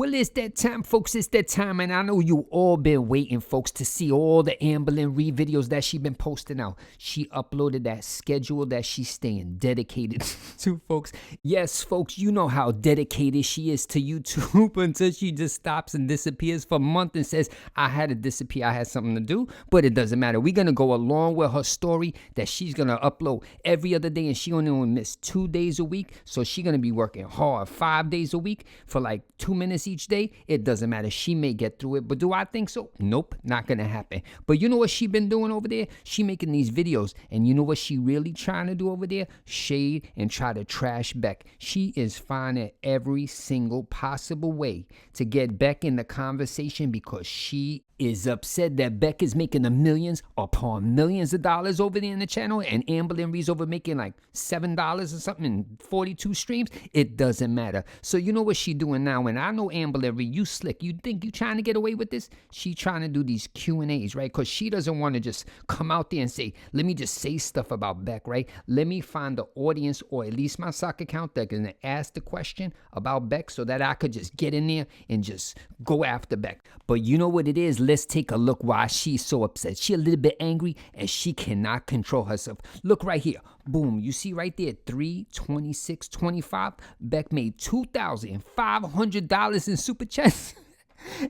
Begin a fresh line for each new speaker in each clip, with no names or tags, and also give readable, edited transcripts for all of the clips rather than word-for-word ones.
Well, it's that time, folks. It's that time, and I know you all been waiting, folks, to see all the Amberlynn Reed videos that she been posting out. She uploaded that schedule that she's staying dedicated to, folks. Yes, folks, you know how dedicated she is to YouTube until she just stops and disappears for a month and says, I had to disappear, I had something to do, but it doesn't matter. We're going to go along with her story that she's going to upload every other day, and she only miss 2 days a week, so she's going to be working hard 5 days a week for like 2 minutes each day. It doesn't matter. She may get through it, but do I think so? Nope, not gonna happen. But you know what she been doing over there? She making these videos, and you know what she really trying to do over there? Shade and try to trash Beck. She is finding every single possible way to get Beck in the conversation because she is upset that Beck is making the millions upon millions of dollars over there in the channel, and Amberlynn Reed's over making like $7 or something and 42 streams. It doesn't matter. So you know what she doing now? And I know Amberlynn Reed, you slick. You think you trying to get away with this? She trying to do these Q&As, right? Because she doesn't want to just come out there and say, let me just say stuff about Beck, right? Let me find the audience, or at least my sock account, that can ask the question about Beck so that I could just get in there and just go after Beck. But you know what it is? Let's take a look why she's so upset. She a little bit angry and she cannot control herself. Look right here. Boom. You see right there, 326.25. Beck made $2,500 in super chats.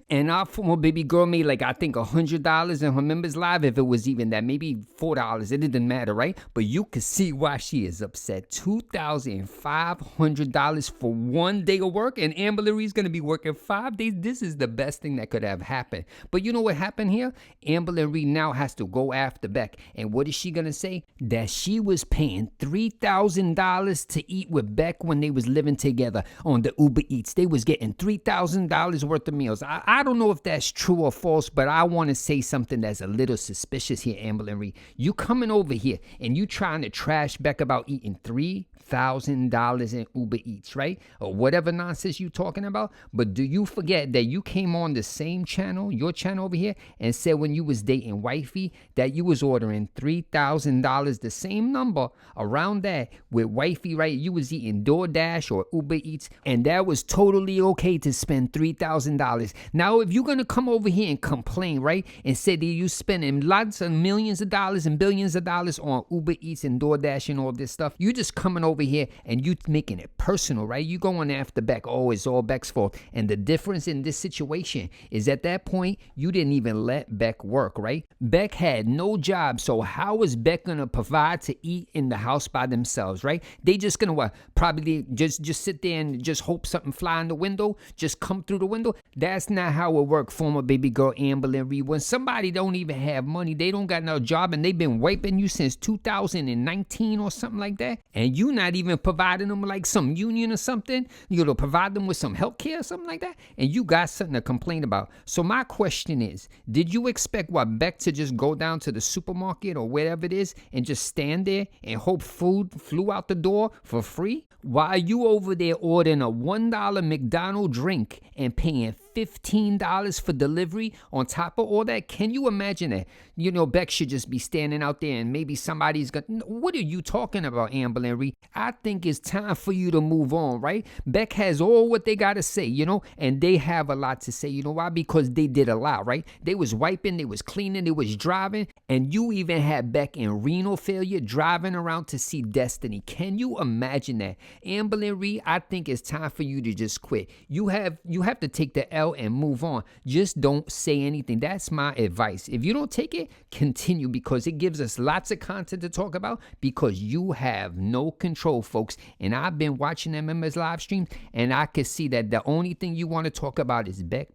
And our former baby girl made like, I think, $100 in her members live, if it was even that, maybe $4. It didn't matter, right? But you can see why she is upset. $2,500 for 1 day of work, and Amberlynn Reed's gonna be working 5 days. This is the best thing that could have happened. But you know what happened here? Amberlynn Reed now has to go after Beck. And what is she gonna say? That she was paying $3,000 to eat with Beck when they was living together on the Uber Eats. They was getting $3,000 worth of meals. I don't know if that's true or false, but I want to say something that's a little suspicious here, Amberlynn Reed. You coming over here and you trying to trash Beck about eating $3,000 in Uber Eats, right? Or whatever nonsense you talking about. But do you forget that you came on the same channel, your channel over here, and said when you was dating Wifey that you was ordering $3,000, the same number around that with Wifey, right? You was eating DoorDash or Uber Eats, and that was totally okay to spend $3,000. Now, if you're going to come over here and complain, right, and say that you spending lots of millions of dollars and billions of dollars on Uber Eats and DoorDash and all this stuff, you just coming over here and you making it personal, right? You going after Beck. Oh, it's all Beck's fault. And the difference in this situation is at that point, you didn't even let Beck work, right? Beck had no job, so how was Beck going to provide to eat in the house by themselves, right? They just going to probably just sit there and just hope something fly in the window, just come through the window. That's not how it worked, former baby girl Amberlynn Reed. When somebody don't even have money, they don't got no job, and they've been wiping you since 2019 or something like that, and you not even providing them like some union or something, you know, provide them with some health care or something like that, and you got something to complain about. So my question is, did you expect Beck to just go down to the supermarket or wherever it is and just stand there and hope food flew out the door for free? While you over there ordering a $1 McDonald's drink and paying $15 for delivery on top of all that? Can you imagine that? You know, Beck should just be standing out there and maybe somebody's going to, what are you talking about, Amberlynn Reed? I think it's time for you to move on, right? Beck has all what they got to say, you know, and they have a lot to say. You know why? Because they did a lot, right? They was wiping, they was cleaning, they was driving, and you even had Beck in renal failure driving around to see Destiny. Can you imagine that? Amberlynn Reed, I think it's time for you to just quit. You have to take the L and move on. Just don't say anything. That's my advice. If you don't take it, continue, because it gives us lots of content to talk about, because you have no control, folks. And I've been watching them members live stream, and I can see that the only thing you want to talk about is Beck,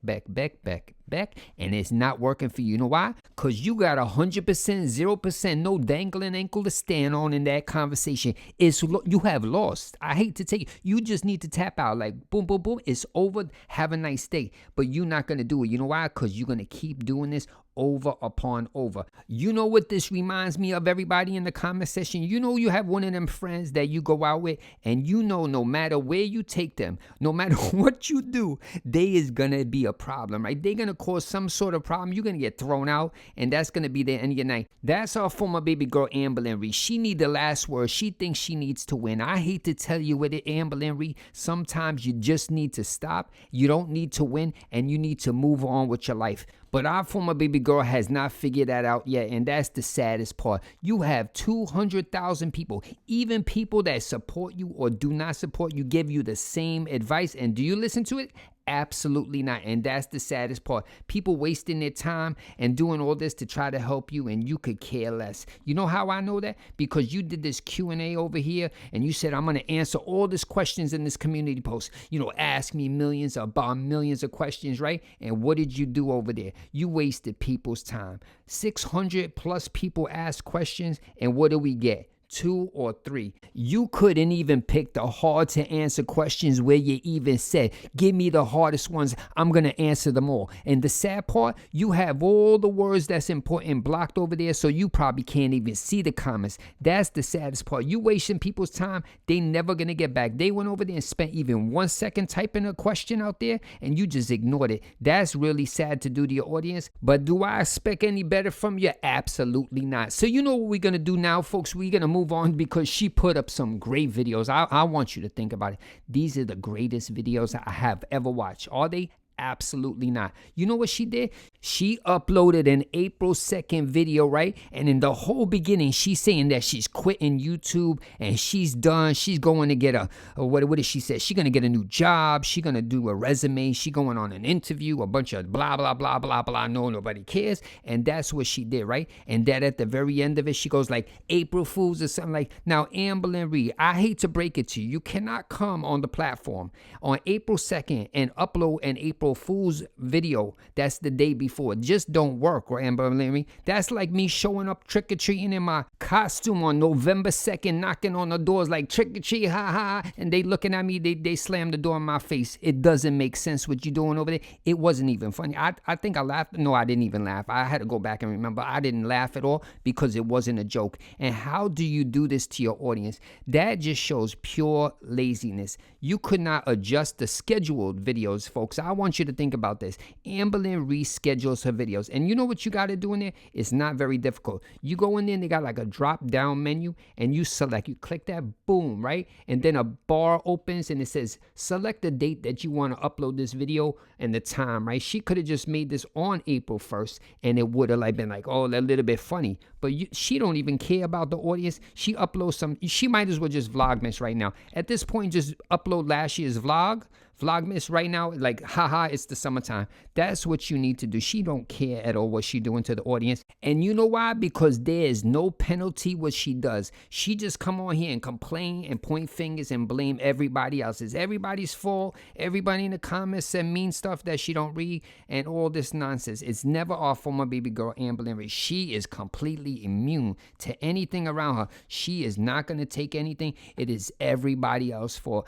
and it's not working for you. You know why? Because you got 100%, 0%, no dangling ankle to stand on in that conversation. You have lost. I hate to take it. You just need to tap out, like boom, boom, boom. It's over. Have a nice day. But you're not going to do it. You know why? Because you're going to keep doing this over upon over. You know what this reminds me of, everybody in the comment section? You know you have one of them friends that you go out with, and you know no matter where you take them, no matter what you do, they is gonna be a problem, right? They're gonna cause some sort of problem. You're gonna get thrown out, and that's gonna be the end of your night. That's our former baby girl, Amberlynn Reed. She need the last word. She thinks she needs to win. I hate to tell you with it, Amberlynn Reed. Sometimes you just need to stop. You don't need to win, and you need to move on with your life. But our former baby girl has not figured that out yet, and that's the saddest part. You have 200,000 people, even people that support you or do not support you, give you the same advice. And do you listen to it? Absolutely not. And that's the saddest part. People wasting their time and doing all this to try to help you, and you could care less. You know how I know that? Because you did this Q&A over here, and you said, I'm going to answer all these questions in this community post. You know, ask me millions of questions, right? And what did you do over there? You wasted people's time. 600 plus people asked questions, and what do we get? 2 or 3. You couldn't even pick the hard to answer questions where you even said, give me the hardest ones, I'm going to answer them all. And the sad part, you have all the words that's important blocked over there, so you probably can't even see the comments. That's the saddest part. You wasting people's time. They never going to get back. They went over there and spent even 1 second typing a question out there, and you just ignored it. That's really sad to do to your audience. But do I expect any better from you? Absolutely not. So you know what we're going to do now, folks? We're going to move on, because she put up some great videos. I want you to think about it. These are the greatest videos I have ever watched. Are they? Absolutely not. You know what she did? She uploaded an April 2nd video, right? And in the whole beginning, she's saying that she's quitting YouTube and she's done. She's going to get what did she say? She's going to get a new job. She's going to do a resume. She's going on an interview, a bunch of blah, blah, blah, blah, blah. No, nobody cares. And that's what she did, right? And that at the very end of it, she goes like, April Fools or something like. Now, Amberlynn Reed, I hate to break it to you. You cannot come on the platform on April 2nd and upload an April Fool's video that's the day before. It just don't work, right, Amberlynn Reed? That's like me showing up trick-or-treating in my costume on November 2nd, knocking on the doors like trick-or-treat, ha ha, and they looking at me, they slam the door in my face. It doesn't make sense what you're doing over there. It wasn't even funny. I think I laughed. No, I didn't even laugh. I had to go back and remember. I didn't laugh at all because it wasn't a joke. And how do you do this to your audience? That just shows pure laziness. You could not adjust the scheduled videos, folks. I want you to think about this. Amberlynn reschedules her videos. And you know what you got to do in there? It's not very difficult. You go in there and they got like a drop down menu and you select, you click that, boom, right? And then a bar opens and it says, select the date that you want to upload this video and the time, right? She could have just made this on April 1st and it would have like been like, oh, a little bit funny. But she don't even care about the audience. She uploads some, she might as well just Vlogmas right now. At this point, just upload last year's Vlogmas right now, like, haha, it's the summertime. That's what you need to do. She don't care at all what she doing to the audience. And you know why? Because there is no penalty what she does. She just come on here and complain and point fingers and blame everybody else. It's everybody's fault. Everybody in the comments said mean stuff that she don't read and all this nonsense. It's never our former baby girl, Amberlynn Reed. She is completely immune to anything around her. She is not going to take anything. It is everybody else's fault.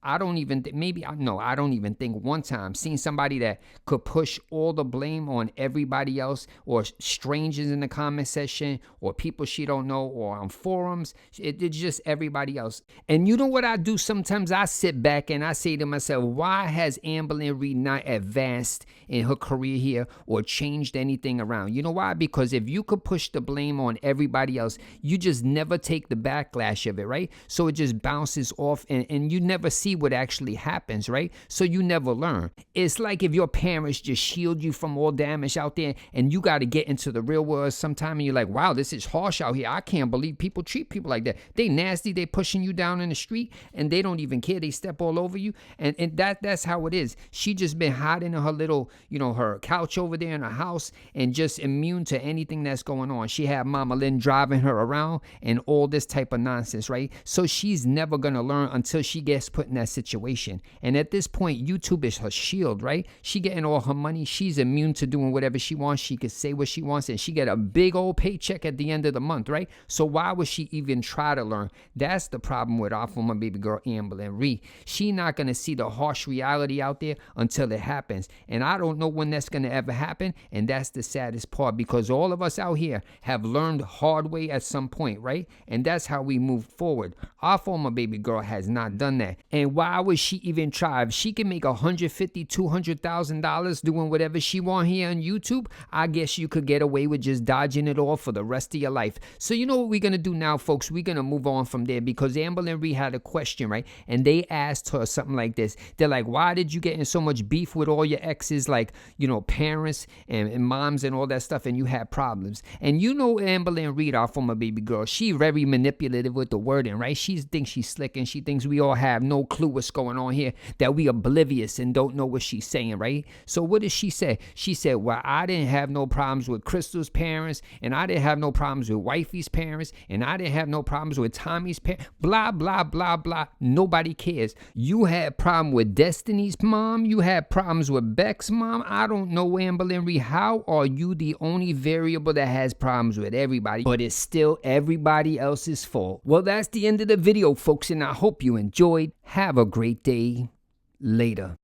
I don't even think one time seen somebody that could push all the blame on everybody else or strangers in the comment section or people she don't know or on forums. It's just everybody else. And you know what I do? Sometimes I sit back and I say to myself, why has Amberlynn Reed not advanced in her career here or changed anything around? You know why? Because if you could push the blame on everybody else, you just never take the backlash of it, right? So it just bounces off and you never see what actually happens, right? So you never learn. It's like if your parents just shield you from all damage out there and you got to get into the real world sometime and you're like, wow, this is harsh out here. I can't believe people treat people like that. They nasty. They pushing you down in the street and they don't even care. They step all over you. And that's how it is. She just been hiding in her little, her couch over there in her house and just immune to anything that's going on. She had Mama Lynn driving her around and all this type of nonsense, right? So she's never going to learn until she gets put in that situation. And at this point, YouTube is her shield, right? She getting all her money. She's immune to doing whatever she wants. She could say what she wants, and she get a big old paycheck at the end of the month, right? So why would she even try to learn? That's the problem with our former baby girl, Amberlynn Ree. She not going to see the harsh reality out there until it happens. And I don't know when that's going to ever happen. And that's the saddest part, because all of us out here have learned hard way at some point, right? And that's how we move forward. Our former baby girl has not done that. And why would she even try? If she can make $150,000, $200,000 doing whatever she want here on YouTube, I guess you could get away with just dodging it all for the rest of your life. So you know what we're going to do now, folks? We're going to move on from there, because Amberlynn Ree had a question, right? And they asked her something like this. They're like, why did you get in so much beef with all your exes, like, you know, parents and moms and all that stuff, and you had problems? And you know Amberlynn Ree, our former baby girl, she very manipulative with the wording, right? She thinks she's slick, and she thinks we all have no clue what's going on here, that we oblivious and don't know what she's saying, right? So what did she say? She said, well, I didn't have no problems with Crystal's parents, and I didn't have no problems with Wifey's parents, and I didn't have no problems with Tommy's parents, blah, blah, blah, blah. Nobody cares. You had problem with Destiny's mom. You had problems with Beck's mom. I don't know, Amberlynn Ree, how are you the only variable that has problems with everybody, but it's still everybody else's fault? Well, that's the end of the video, folks, and I hope you enjoyed. Have a great day. Later.